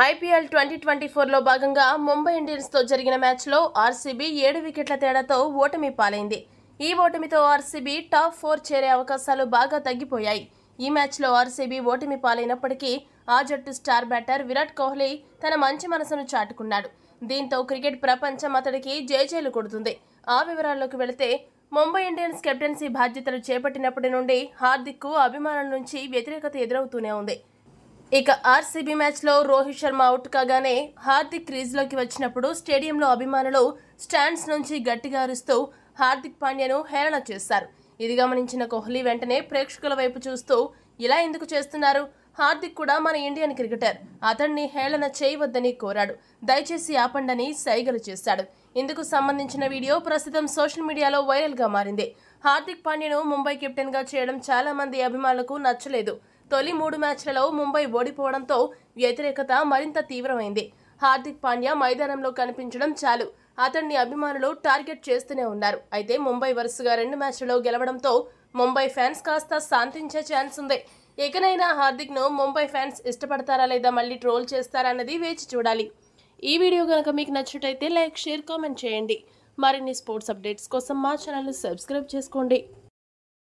IPL 2024లో భాగంగా ముంబై ఇండియన్స్తో జరిగిన మ్యాచ్లో ఆర్సీబీ 7 వికెట్ల తేడాతో ఓటమి పాలైంది. ఈ ఓటమితో ఆర్సీబీ టాప్ 4 చేరే అవకాశాలు బాగా తగ్గిపోయాయి. ఈ మ్యాచ్లో ఆర్సీబీ ఓటమి పాలైనప్పటికీ ఆ జట్టు స్టార్ బ్యాటర్ విరాట్ కోహ్లీ తన మంచి మనసును చాటుకున్నాడు. దీంతో క్రికెట్ ప్రపంచం అతడికి జేజేలు కొడుతుంది. ఆ వివరాల్లోకి వెళితే ముంబై ఇండియన్స్ కెప్టెన్సీ బాధ్యతలు చేపట్టినప్పటి నుండి హార్దిక్కు అభిమానుల నుంచి వ్యతిరేకత ఎదురవుతూనే ఉంది. ఇక ఆర్సీబీ మ్యాచ్లో రోహిత్ శర్మ అవుట్ కాగానే హార్దిక్ క్రీజ్లోకి వచ్చినప్పుడు స్టేడియంలో అభిమానులు స్టాండ్స్ నుంచి గట్టిగా అరుస్తూ హార్దిక్ పాండ్యాను హేళన చేశారు. ఇది గమనించిన కోహ్లీ వెంటనే ప్రేక్షకుల వైపు చూస్తూ ఇలా ఎందుకు చేస్తున్నారు? హార్దిక్ కూడా మన ఇండియన్ క్రికెటర్, అతన్ని హేళన చేయవద్దని కోరాడు. దయచేసి ఆపండని సైగలు చేశాడు. ఇందుకు సంబంధించిన వీడియో ప్రస్తుతం సోషల్ మీడియాలో వైరల్గా మారింది. హార్దిక్ పాండ్యాను ముంబై కెప్టెన్గా చేయడం చాలా మంది అభిమానులకు నచ్చలేదు. తొలి 3 మ్యాచ్లలో ముంబై ఓడిపోవడంతో వ్యతిరేకత మరింత తీవ్రమైంది. హార్దిక్ పాండ్యా మైదానంలో కనిపించడం చాలు అతన్ని అభిమానులు టార్గెట్ చేస్తూనే ఉన్నారు. అయితే ముంబై వరుసగా 2 మ్యాచ్లలో గెలవడంతో ముంబై ఫ్యాన్స్ కాస్త శాంతించే ఛాన్స్ ఉంది. ఇకనైనా హార్దిక్ను ముంబై ఫ్యాన్స్ ఇష్టపడతారా లేదా మళ్ళీ ట్రోల్ చేస్తారా అన్నది వేచి చూడాలి. ఈ వీడియో కనుక మీకు నచ్చినట్లయితే లైక్, షేర్, కామెంట్ చేయండి. మరిన్ని స్పోర్ట్స్ అప్డేట్స్ కోసం మా ఛానల్ని సబ్స్క్రైబ్ చేసుకోండి.